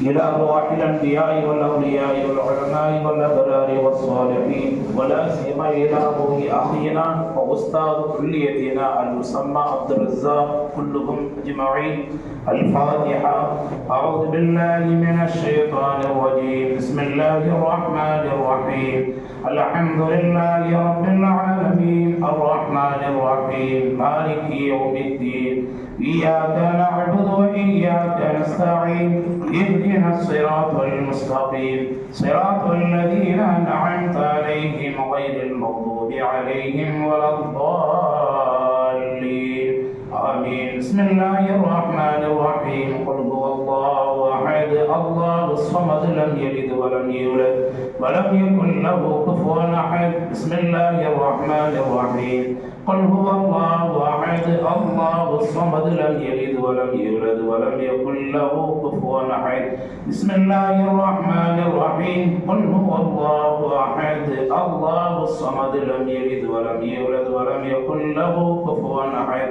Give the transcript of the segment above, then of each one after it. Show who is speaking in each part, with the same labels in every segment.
Speaker 1: إلى أرواح الأنبياء والأولياء والعلماء والأبرار والصالحين، ولا سيما إلى روح أخينا وأستاذ كليتنا المسمى عبد الرزاق كلهم أجمعين. الفاتحة. أعوذ بالله من الشيطان الرجيم. بسم الله الرحمن الرحيم. الحمد لله رب العالمين الرحمن الرحيم مالك يوم الدين. إياك نعبد وإياك نستعين. اهدنا الصراط المستقيم صراط الذين أنعمت عليهم غير المغضوب عليهم ولا الضالين. آمين. بسم الله الرحمن الرحيم. قل هو الله أحد الله الصمد لم يلد ولم يولد ولم يكن له كفوا أحد. بسم الله الرحمن الرحيم. قل هو الله أحد الله الصمد لم يلد ولم يولد ولم يكن له كفوا أحد. بسم الله الرحمن الرحيم. قل هو الله أحد الله الصمد لم يلد ولم يولد ولم يكن له كفوا أحد.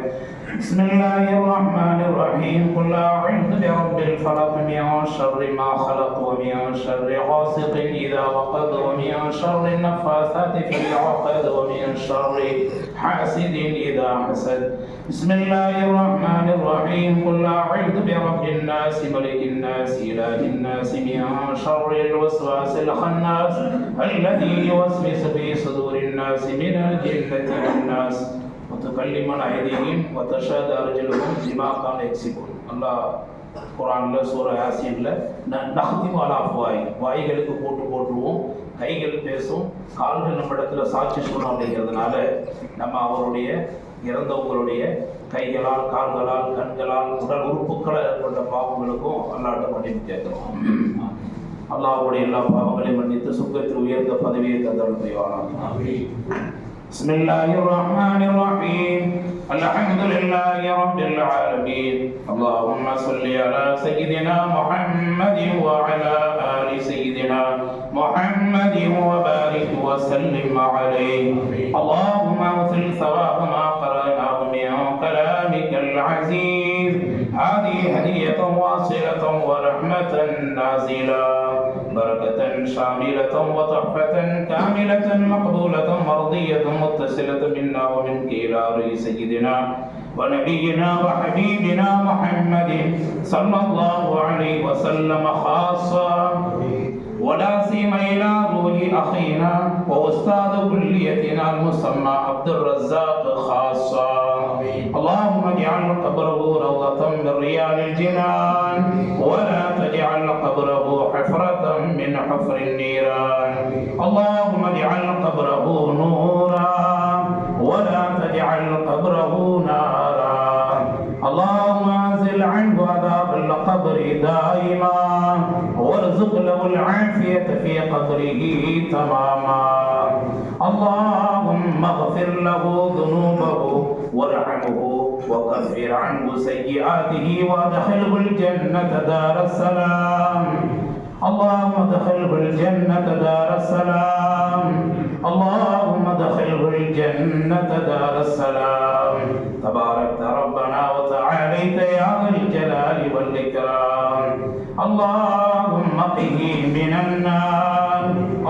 Speaker 1: بسم الله الرحمن الرحيم. قل أعوذ برب الفلق من شر ما خلق ومن شر غاسق إذا وقب ومن شر النفاثات في العقد ومن شر حاسد إذا حسد. بسم الله الرحمن الرحيم. قل أعوذ برب الناس ملك الناس إله الناس من شر الوسواس الخناس الذي يوسوس في صدور الناس من الجنة والناس. وتكلمنا أيديهم وتشهد أرجلهم بما كانوا يكسبون. الله குரான்ல சூரா யாசீன்ல நஹ்திமு அலா அஃப்வாஹி, வாய்களுக்கு போட்டுருவோம், கைகள் பேசும், கால்கள் நம்ம இடத்துல சாட்சி சொல்லணும். அப்படிங்கிறதுனால நம்ம அவருடைய இறந்தவங்களுடைய கைகளால் கால்களால் கண்களால் உடல் உறுப்புகளை ஏற்பட்ட பாவங்களுக்கும் அல்லாஹ்ட்ட மன்னிப்பு கேட்கிறோம். அல்லாஹ்வுடைய எல்லா பாவங்களையும் மன்னித்து சுக்கத்தில் உயர்ந்த பதவியை தந்தருள் புரிவானாக. بسم الله الرحمن الرحيم. الحمد لله رب العالمين. اللهم صل على سيدنا محمد وعلى آل سيدنا محمد وبارك وسلم عليه. اللهم اغفر ثواب ما قرأناه من كلامك العزيز. هذه هدية واصلة ورحمة نازلة بركة شاملة وتحفة كاملة مقبولة مرضية متصلة منا ومنك إلى روح سيدنا ونبينا وحبيبنا محمد صلى الله عليه وسلم خاصة، ولا سيما إلى روح أخينا وأستاذ كليتنا المسمى عبد الرزاق خاصة. اللهم اجعل قبره روضة من رياض الجنان ولا تجعل قبره حفرة من حفر النيران. اللهم اجعل قبره نورا ولا تجعل قبره نارا. اللهم انزل عنه عذاب القبر دائما وارزق له العافية في قبره تماما. اللهم اغفر له ذنوبه وارحمه وكفر عنه سيئاته وادخله الجنة دار السلام. اللهم ادخله الجنة دار السلام. اللهم ادخله الجنة دار السلام. تبارك ربنا وتعاليت يا ذا الجلال والإكرام. اللهم قه من النار.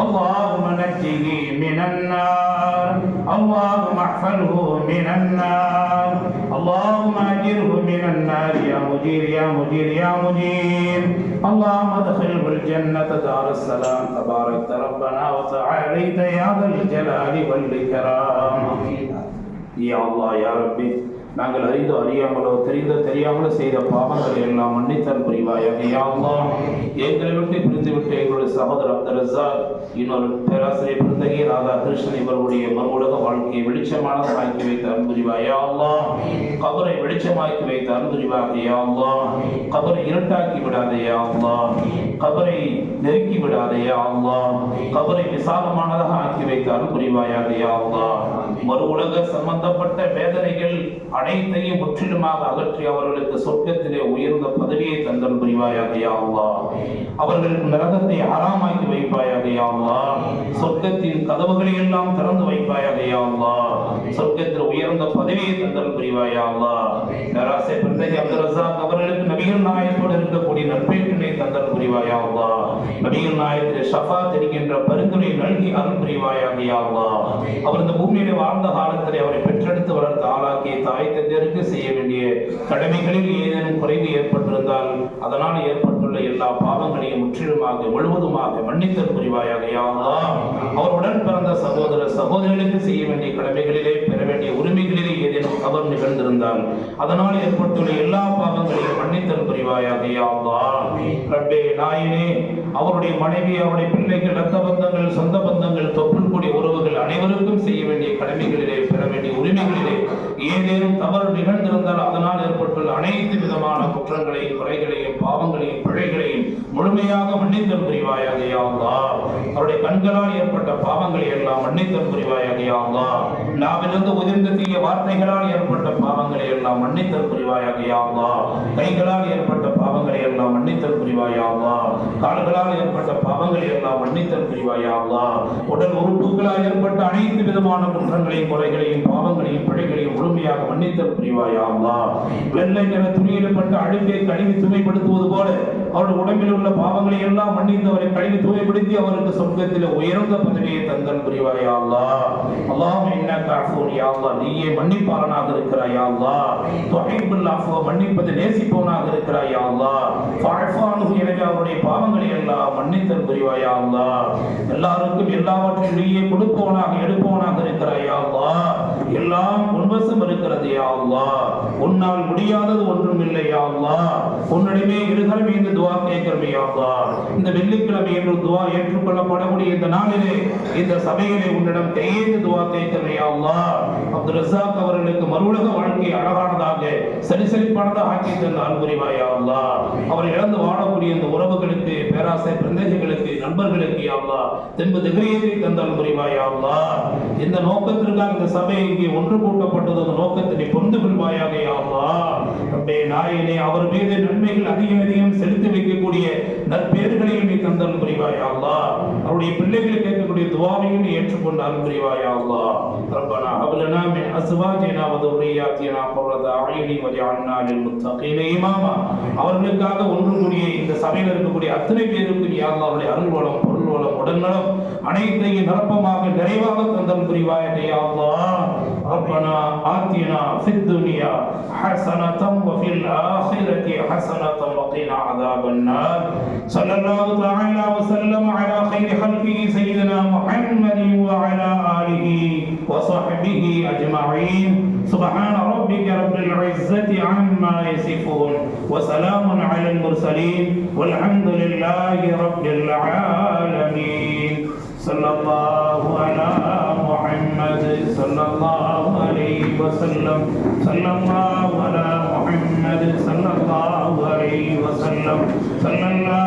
Speaker 1: اللهم نجه من النار. اللهم احفظه من النار. اللهم اجره من النار يا مجير يا مجير يا مجير. اللهم ادخله الجنة دار السلام. تبارك ربنا وتعاليت يا ذا الجلال والإكرام. يا الله يا ربي நாங்கள் அறிந்தோ அறியாமலோ தெரியாமலோ செய்த பாவங்களை எல்லாம் மன்னித்தல் புரிவாயாக. யா அல்லாஹ், எங்களை விட்டு பிரிந்துவிட்டு எங்களுடைய சகோதரர் அப்துல் ரஸாக், இன்னொரு பேராசிரியர் பிறந்தகி ராதா கிருஷ்ணன் இவர்களுடைய மறுஉலக வாழ்க்கையை வெளிச்சமானதாக ஆக்கி வைத்த அருள் புரிவாய். யா அல்லாஹ், கபரை வெளிச்சமாக்கி வைத்த அருள் புரிவாயாக. யா அல்லாஹ், கபரை இருட்டாக்கி விடாதே. யா அல்லாஹ், கபரை நெருக்கி விடாதே. யா அல்லாஹ், கபரை விசாலமானதாக ஆக்கி வைத்த அருள் புரிவாயாக. யா அல்லாஹ், மறுஉலக சம்பந்தப்பட்ட வேதனைகள் அனைத்தையும் முற்றிலுமாக அகற்றி அவர்களுக்கு சொர்க்கத்திலே உயர்ந்த பதவியை தந்தல் புரிவாயாக யா அல்லாஹ். அவர்களுக்கு நரகத்தை ஹராமாக்கி வைப்பாயாக யா அல்லாஹ். சொர்க்கத்தின் கதவுகளை எல்லாம் திறந்து வைப்பாயாக யா அல்லாஹ். சொர்க்கத்தில் உயர்ந்த பதவியை தந்தல் புரிவாயாக யா அல்லாஹ். நராசே பிறந்தகி அப்துல் ரஸாக் அவர்களுக்கு நபிகள் நாயகத்தோடு இருக்கக்கூடிய நற்பேற்றினை தந்தல் புரிவாயாக யா அல்லாஹ். நபிகள் நாயகத்திலே ஷஃபாத் என்கின்ற பரிந்துரை நல்கி அருள் புரிவாயாக யா அல்லாஹ். அவர் இந்த பூமியிலே வாழ்ந்த காலத்திலே அவரை பெற்றெடுத்து வளர்த்து ஆளாக்கிய தாய் தந்தையருக்கு செய்ய வேண்டிய கடமைகளில் ஏதேனும் குறைவு ஏற்பட்டிருந்தால் அதனால் ஏற்பட்டுள்ள எல்லா பாவங்களையும் முற்றிலுமாக முழுவதுமாக மன்னித்தல் புரிவாயாக யா அல்லாஹ். அவருடன் பிறந்த சகோதர சகோதரிகளுக்கு செய்ய வேண்டிய கடமைகளிலே பெற வேண்டிய உரிமைகளிலே ஏதேனும் தவறு நிகழ்ந்திருந்தால் அதனால் ஏற்பட்டுள்ள எல்லா பாவங்களையும் மன்னித்தல் புரிவாயாக யா அல்லாஹ். ரப்பே நாயனே, அவருடைய மனைவி, அவருடைய பிள்ளைகள், ரத்த பந்தங்கள், சொந்த பந்தங்கள், தொப்புள் கூடிய உறவுகள் அனைவருக்கும் செய்ய வேண்டிய கடமைகளிலே பெற வேண்டிய உரிமைகளிலே ஏதேனும் தவறு நிகழ்ந்திருந்தால் அதனால் ஏற்பட்டுள்ள அனைத்து விதமான குற்றங்களையும் குறைகளையும் பாவங்களையும் பிழைகளையும் முழுமையாக மன்னித்தல் புரிவாயாக யா அல்லாஹ். அவருடைய கண்களால் ஏற்பட்ட பாவங்களை எல்லாம் மன்னித்தல் புரிவாயாக யா அல்லாஹ். நாவிலிருந்து உதிர்ந்த தீய வார்த்தைகளால் ஏற்பட்ட பாவங்களை எல்லாம் மன்னித்தல் புரிவாயாக யா அல்லாஹ். கைகளால் ஏற்பட்ட பாவங்களை எல்லாம் மன்னித்தல் புரிவாயாக யா அல்லாஹ். கால்களால் ஏற்பட்ட பாவங்களை எல்லாம் மன்னித்தல் புரிவாயாக யா அல்லாஹ். உடல் உறுப்புகளால் ஏற்பட்ட அனைத்து விதமான குற்றங்களையும் குறைகளையும் பாவங்களையும் பிழைகளையும் முழுமையாக மன்னித்தல் புரிவாயாக யா அல்லாஹ். வெள்ளை நிற துணியிடப்பட்ட அழுக்கை கழுவி தூய்மைப்படுத்துவது போல அவருடைய உடம்பில் உள்ள பாவங்களை எல்லாம் மன்னித்து அவரை கழுவி தூய்மைப்படுத்தி அவருக்கு சொர்க்கத்தில் உயர்ந்த பதவியை தந்தல் புரிவாயாக யா அல்லாஹ். அல்லாஹும்ம இன்னக அஃபூன் யா அல்லாஹ். நீயே மன்னிப்பாளனாக இருக்கிறாய் யா அல்லாஹ். துஹிப்புல் அஃவ, மன்னிப்பது நேசிப்பவனாக இருக்கிறாய் யா அல்லாஹ். ஃபஅஃபு அன்ஹு, எனவே அவருடைய பாவங்களை எல்லாம் மன்னித்தல் புரிவாயாக யா அல்லாஹ். எல்லாருக்கும் எல்லாவற்றையும் நீயே கொடுப்பவனாக எடுப்பவனாக இருக்கிறாய் யா அல்லாஹ். எல்லாம் உன்வசம் இருக்கிறது யா அல்லாஹ். உன்னால் முடியாதது ஒன்றும் இல்லை யா அல்லாஹ். உன்னிடமே இருகரம் இந்த துஆ கேட்கிறோம் யா அல்லாஹ். இந்த வெள்ளிக்கிழமை என்று துஆ ஏற்றுக்கொள்ளப்படக்கூடிய இந்த நாளிலே இந்த சபையிலே உன்னிடம் கையேந்து துஆ கேட்கிறோம் யா அல்லாஹ். அப்துல் ரஸாக் அவர்களுக்கு மறுவுலக வாழ்க்கை அழகானதாக சரிசலிப்பானதாக ஆக்கி தந்த அருள் புரிவாய் யா அல்லாஹ். அவர் இழந்து வாழக்கூடிய இந்த உறவுகளுக்கு, பேராசை பிறந்தகைகளுக்கு, நண்பர்களுக்கு யா அல்லாஹ் தென்பு திகரியத்தை தந்த அருள் புரிவாய் யா அல்லாஹ். இந்த நோக்கத்திற்காக இந்த சபை இங்கே ஒன்று கூட்டப்பட்டது, அந்த நோக்கத்தினை பொருந்து கொள்வாயாக யா அல்லாஹ். ரப்பே நாயனே, அவர் மீது நன்மைகள் அதிகம் அதிகம் செலுத்தி வைக்கக்கூடிய நற்பேறுகளையும் நீ தந்தல் புரிவாய் யா அல்லாஹ். அவருடைய பிள்ளைகளை கேட்கக்கூடிய துஆவையும் நீ ஏற்றுக்கொண்டு அருள் புரிவாய் யா அல்லாஹ். ரப்பனா ஹப் லனா மின் அஸ்வாஜினா வ துர்ரியாத்தினா குர்ரத அய்யுனி வஜஅல்னா லில் முத்தகீன இமாமா. அவர்களுக்காக ஒன்று கூடிய இந்த சபையில் இருக்கக்கூடிய அத்தனை பேருக்கும் யா அல்லாஹ் அவருடைய அருள் வளம், பொருள் வளம், உடல்நலம் அனைத்தையும் நிரப்பமாக நிறைவாக தந்தல் புரிவாயாக யா அல்லாஹ். ربنا آتنا في الدنيا حسنة وفي الآخرة حسنة وقنا عذاب النار. صلى الله تعالى وسلم على خير خلقه سيدنا محمد وعلى آله وصحبه أجمعين. سبحان ربك رب العزة عما يصفون وسلام على المرسلين والحمد لله رب العالمين. صلى الله على محمد صلى الله عليه وسلم. صلى الله على محمد صلى الله عليه وسلم. صلى الله